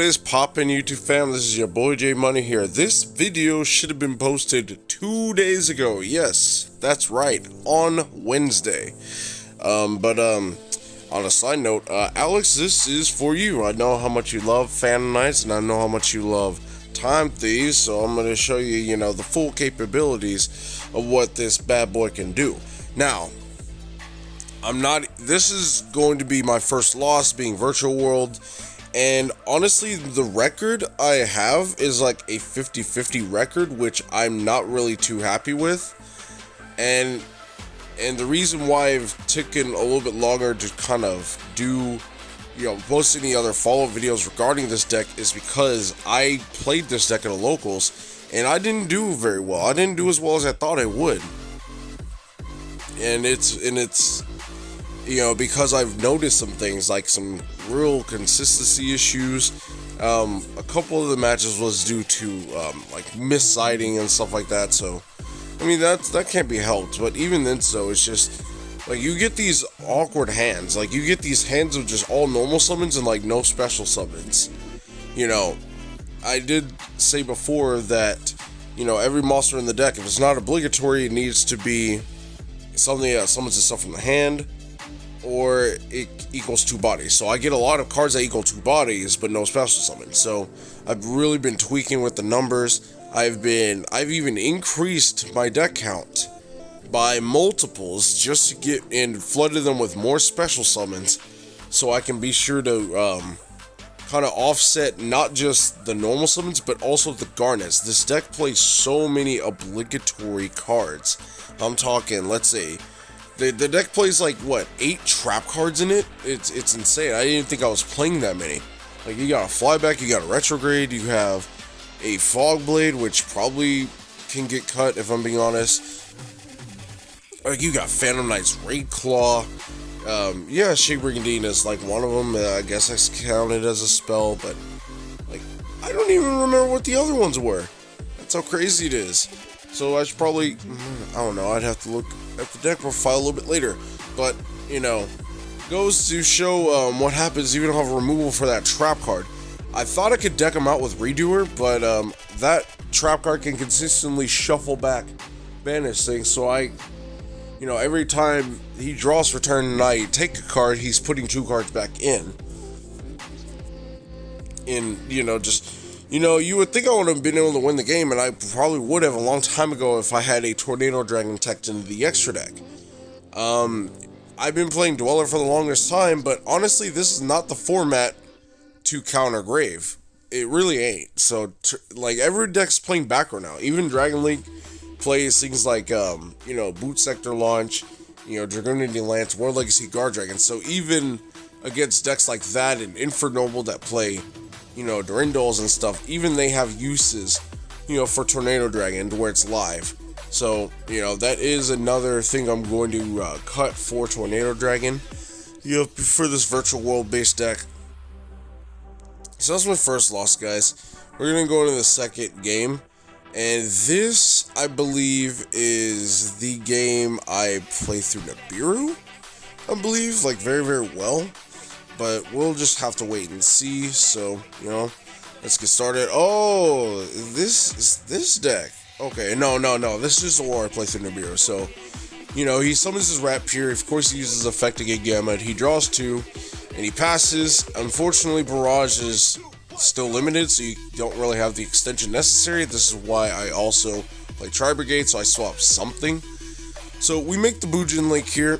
What is poppin', YouTube fam? This is your boy J Money here. This video should have been posted 2 days ago. Yes, that's right, on Wednesday. On a side note, Alex, this is for you. I know how much you love Phantom Knights, and I know how much you love Time Thieves, so I'm going to show you, the full capabilities of what this bad boy can do. Now, this is going to be my first loss being Virtual World, and honestly, the record I have is like a 50-50 record, which I'm not really too happy with, and the reason why I've taken a little bit longer to kind of do, post any other follow-up videos regarding this deck is because I played this deck at a locals, and I didn't do very well. I didn't do as well as I thought I would, and it's because I've noticed some things, like some real consistency issues. A couple of the matches was due to like missighting and stuff like that, so I mean that can't be helped. But even then, so it's just like you get these awkward hands, like you get these hands of just all normal summons and like no special summons. I did say before that every monster in the deck, if it's not obligatory, it needs to be something that summons itself from the hand, or it equals 2 bodies. So I get a lot of cards that equal 2 bodies, but no special summons. So I've really been tweaking with the numbers. I've even increased my deck count by multiples just to get and flooded them with more special summons, so I can be sure to kind of offset not just the normal summons, but also the garnets. This deck plays so many obligatory cards. I'm talking, let's say, the deck plays like, 8 trap cards in it? It's insane. I didn't think I was playing that many. Like, you got a flyback, you got a retrograde, you have a fog blade, which probably can get cut if I'm being honest. Like, you got Phantom Knight's Raid Claw. Yeah, Shape Brigandine is like one of them. I guess that's counted as a spell, but like, I don't even remember what the other ones were. That's how crazy it is. So I should probably, I don't know, I'd have to look at the deck profile a little bit later. But, goes to show what happens even if I have removal for that trap card. I thought I could deck him out with Redoer, but that trap card can consistently shuffle back banish things. So every time he draws for turn and I take a card, he's putting 2 cards back in. And, you would think I would have been able to win the game, and I probably would have a long time ago if I had a Tornado Dragon teched into the extra deck. I've been playing Dweller for the longest time, but honestly, this is not the format to counter Grave. It really ain't. So, every deck's playing background now. Even Dragon League plays things like, Boot Sector Launch, Dragonity Lance, War Legacy Guard Dragon. So, even against decks like that and Infernoble that play Durindals and stuff, even they have uses, for Tornado Dragon to where it's live. So, that is another thing I'm going to cut for Tornado Dragon, for this Virtual World based deck. So that's my first loss, guys. We're going to go into the second game, and this, I believe, is the game I play through Nibiru, I believe, very, very well. But we'll just have to wait and see. So, let's get started. Oh, this is this deck. Okay, no. This is the war I play through Nibiru. So, he summons his Rat Fury. Of course, he uses effect to get Gamut. He draws 2, and he passes. Unfortunately, Barrage is still limited, so you don't really have the extension necessary. This is why I also play Tri-Brigade, so I swap something. So, we make the Bujin Link here,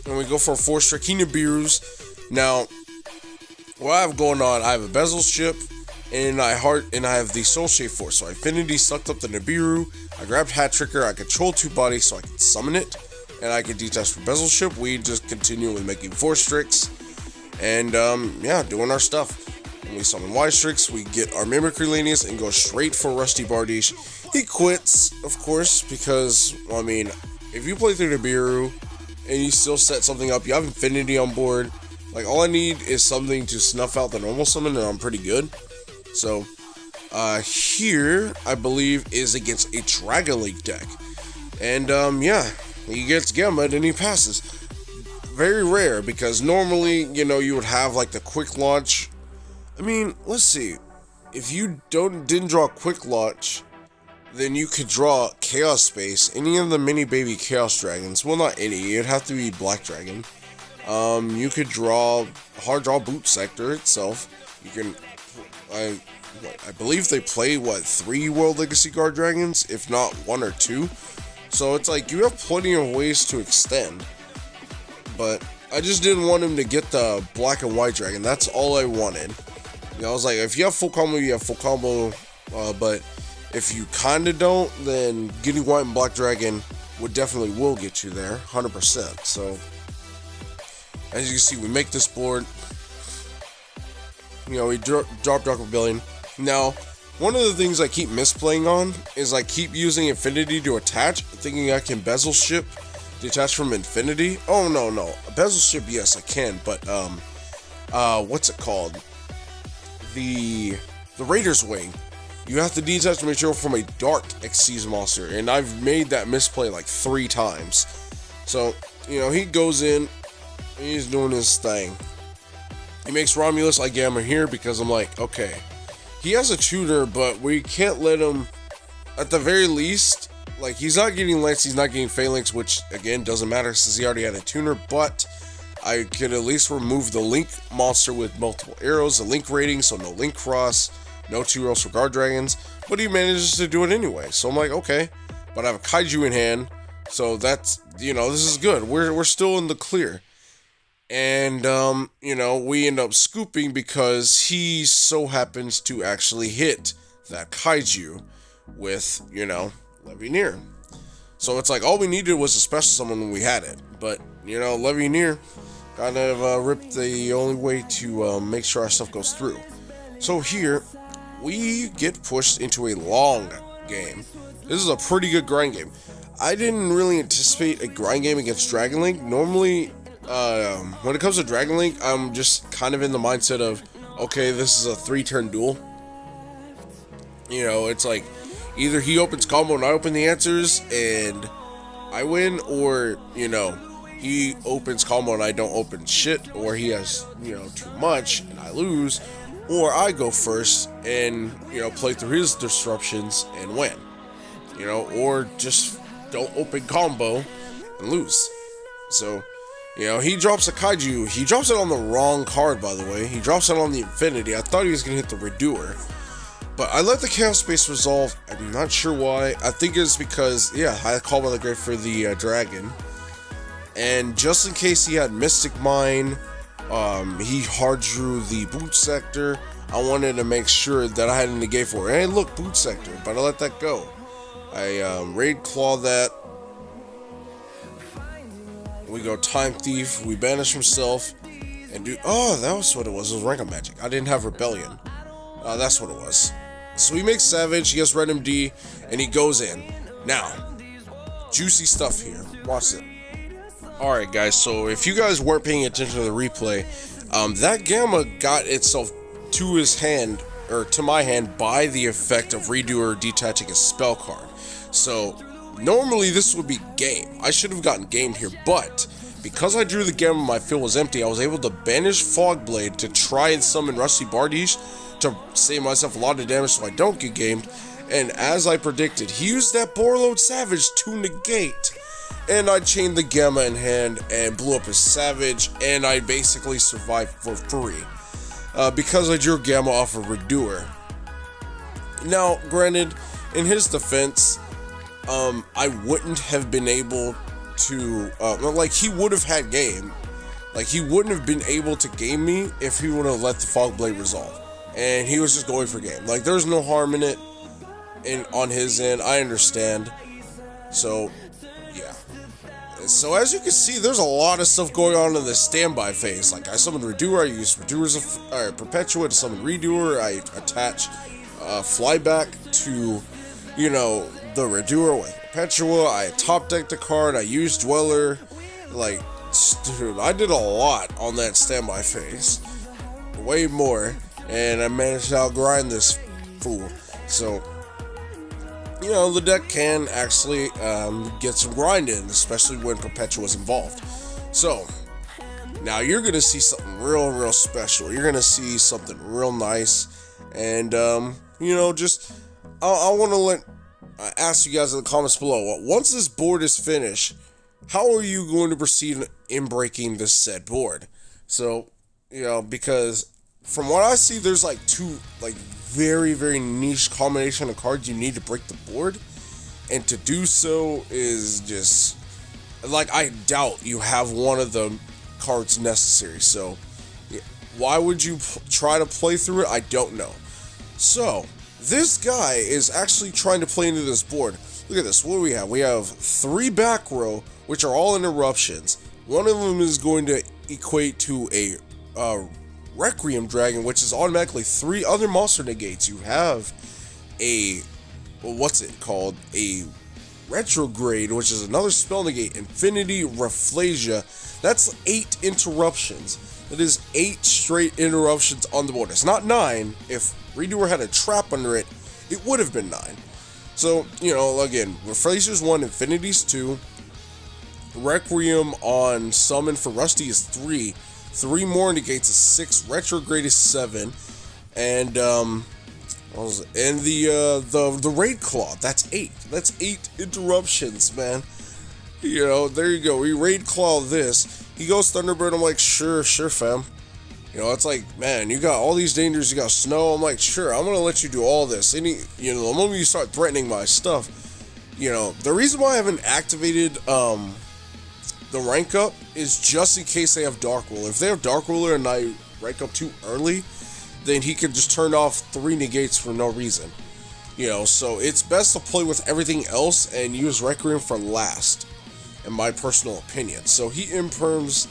and we go for a 4-strike. He Nibirus. Now, what I have going on, I have a Bezel Ship, and I have the Soul Shape Force. So Infinity sucked up the Nibiru, I grabbed Hat Tricker, I control 2 bodies so I can summon it, and I can detach for Bezel Ship. We just continue with making 4 Strix, and doing our stuff. When we summon Y Strix, we get our Mimicry Lanius and go straight for Rusty Bardiche. He quits, of course, because, if you play through Nibiru, and you still set something up, you have Infinity on board, all I need is something to snuff out the normal summon, and I'm pretty good. So, here, I believe, is against a Dragon League deck. And, he gets Gamut, and he passes. Very rare, because normally, you would have, the quick launch I mean, let's see. If you didn't draw Quick Launch, then you could draw Chaos Space, any of the mini baby Chaos Dragons. Well, not any, it'd have to be Black Dragon. You could hard draw Boot Sector itself. You can, I believe they play, 3 World Legacy Guard Dragons, if not 1 or 2. So it's like, you have plenty of ways to extend. But I just didn't want him to get the Black and White Dragon. That's all I wanted. You know, I was like, if you have full combo, you have full combo. But if you kinda don't, then getting White and Black Dragon will get you there, 100%. So, as you can see, we make this board. You know, we drop Dark Rebellion. Now, one of the things I keep misplaying on is I keep using Infinity to attach, thinking I can bezel ship, detach from Infinity. Oh, no. A bezel ship, yes, I can, but, what's it called? The Raider's Wing. You have to detach the material from a Dark Xyz monster, and I've made that misplay like 3 times. So, you know, he goes in, he's doing his thing. He makes Romulus I Gamma here because I'm like, okay, he has a tutor, but we can't let him, at the very least, like, he's not getting Lance, he's not getting Phalanx, which, again, doesn't matter since he already had a tuner, but I could at least remove the Link monster with multiple arrows, the Link rating, so no Link Cross, no 2 rolls for Guard Dragons, but he manages to do it anyway, so I'm like, okay, but I have a Kaiju in hand, so that's, you know, this is good, we're still in the clear. And, you know, we end up scooping because he so happens to actually hit that Kaiju with, you know, Levineer. So it's like, all we needed was a special summon when we had it. But, you know, Levineer kind of ripped the only way to make sure our stuff goes through. So here, we get pushed into a long game. This is a pretty good grind game. I didn't really anticipate a grind game against Dragon Link. Normally, when it comes to Dragon Link, I'm just kind of in the mindset of, okay, this is a 3-turn duel. You know, it's like, either he opens combo and I open the answers and I win, or, you know, he opens combo and I don't open shit, or he has, you know, too much and I lose, or I go first and, you know, play through his disruptions and win. You know, or just don't open combo and lose. So, you know, he drops a Kaiju. He drops it on the wrong card, by the way. He drops it on the Infinity. I thought he was going to hit the Redoer. But I let the Chaos Space resolve. I'm not sure why. I think it's because, yeah, I called by the Grave for the Dragon. And just in case he had Mystic Mine, he hard drew the Boot Sector. I wanted to make sure that I had a negate for it. Hey, look, Boot Sector. But I let that go. I Raid Claw that. We go Time Thief, we banish himself, and do, oh, that was what it was rank of magic. I didn't have Rebellion. That's what it was. So he makes Savage, he has Red MD, and he goes in. Now, juicy stuff here. Watch it. Alright guys, so if you guys weren't paying attention to the replay, that Gamma got itself to his hand, or to my hand, by the effect of Redoer detaching a spell card. So, normally this would be game. I should have gotten gamed here, but because I drew the Gamma and my field was empty, I was able to banish Fogblade to try and summon Rusty Bardiche to save myself a lot of damage so I don't get gamed. And as I predicted, he used that Borreload Savage to negate. And I chained the Gamma in hand and blew up his Savage, and I basically survived for free. Because I drew Gamma off of Redoer. Now, granted, in his defense, I wouldn't have been able to, like, he would have had game. Like, he wouldn't have been able to game me if he would have let the Fogblade resolve. And he was just going for game. Like, there's no harm in it on his end. I understand. So, yeah. So, as you can see, there's a lot of stuff going on in the standby phase. Like, I summoned Redoer, I used Redoer's Perpetua to summon Redoer, I attach Flyback to, you know, the Redoer with Perpetua, I top decked the card, I used Dweller, like, dude, I did a lot on that standby phase, way more, and I managed to outgrind this fool. So, you know, the deck can actually get some grind in, especially when Perpetua is involved. So, Now you're gonna see something real special. You're gonna see something real nice, and just I want to ask you guys in the comments below. Once this board is finished, how are you going to proceed in breaking this said board? So because from what I see, there's like two very niche combination of cards you need to break the board, and to do so is just I doubt you have one of the cards necessary. So why would you try to play through it? I don't know. So this guy is actually trying to play into this board. Look at this. What do we have? We have 3 back row, which are all interruptions. One of them is going to equate to a Requiem Dragon, which is automatically 3 other monster negates. You have a what's it called? A Retrograde, which is another spell negate. Infinity Rafflesia. That's 8 interruptions. That is 8 straight interruptions on the board. It's not 9. If Redoer had a trap under it, it would have been 9. So, again, Rafflesia's 1, Infinity's 2. Requiem on Summon for Rusty is 3. 3 more negates is 6. Retrograde is 7. And the Raid Claw, that's 8. That's 8 interruptions, man. There you go. We Raid Claw this. He goes Thunderbird. I'm like, sure, fam. It's like, man, you got all these dangers. You got snow. I'm like, sure, I'm gonna let you do all this. The moment you start threatening my stuff, the reason why I haven't activated the rank up is just in case they have Dark Ruler. If they have Dark Ruler and I rank up too early, then he could just turn off 3 negates for no reason. So it's best to play with everything else and use Requiem for last, in my personal opinion. So he imperms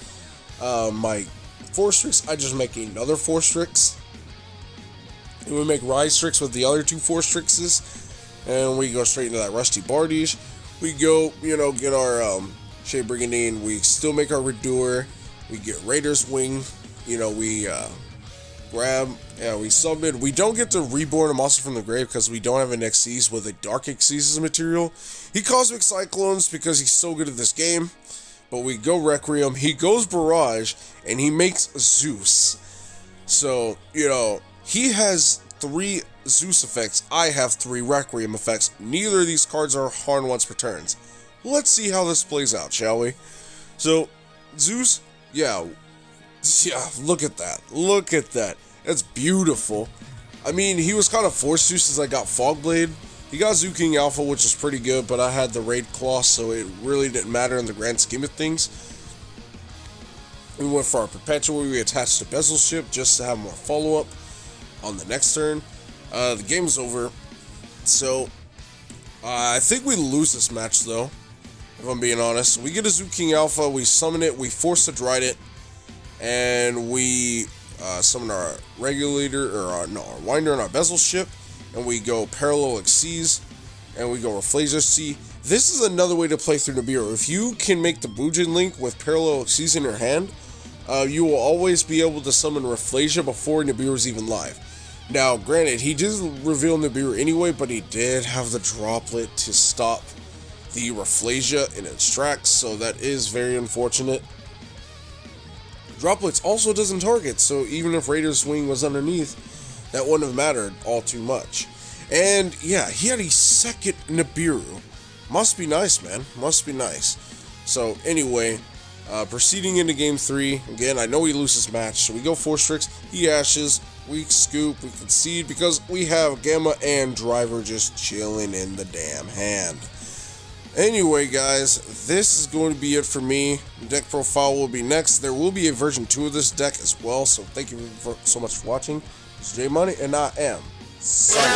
my 4 Strix. I just make another 4 Strix. And we make Rise Strix with the other 2 4 Strixes. And we go straight into that Rusty Bardiche. We go, get our Shade Brigandine. We still make our Redoer. We get Raider's Wing. We we summon. We don't get to reborn a monster from the grave because we don't have an Xyz with a Dark Xyz material. He Cosmic Cyclones because he's so good at this game. But we go Requiem. He goes Barrage, and he makes Zeus. So, he has 3 Zeus effects. I have 3 Requiem effects. Neither of these cards are harmed once per turns. Let's see how this plays out, shall we? So, Zeus, yeah, look at that. Look at that. That's beautiful. I mean, he was kind of forced to since I got Fogblade. He got Zoo King Alpha, which is pretty good, but I had the Raid Claw, so it really didn't matter in the grand scheme of things. We went for our Perpetual. We attached to Bezel Ship just to have more follow-up on the next turn. The game's over. So, I think we lose this match, though, if I'm being honest. We get a Zoo King Alpha, we summon it, we force to Dread it, and we summon our Regulator, or our Winder and our Bezel Ship, and we go Parallel Xyz, and we go Rafflesia. See, this is another way to play through Nibiru. If you can make the Bujin Link with Parallel Xyz in your hand, you will always be able to summon Rafflesia before Nibiru is even live. Now, granted, he did reveal Nibiru anyway, but he did have the Droplet to stop the Rafflesia in its tracks, so that is very unfortunate. Droplets also doesn't target, so even if Raider's Wing was underneath, that wouldn't have mattered all too much. And yeah, he had a second Nibiru. Must be nice, man. Must be nice. So anyway, proceeding into game 3. Again, I know we lose this match, so we go 4 Strix. He ashes. We scoop. We concede because we have Gamma and Driver just chilling in the damn hand. Anyway, guys, this is going to be it for me. Deck profile will be next. There will be a version 2 of this deck as well, so thank you so much for watching. It's J Money, and I am signing.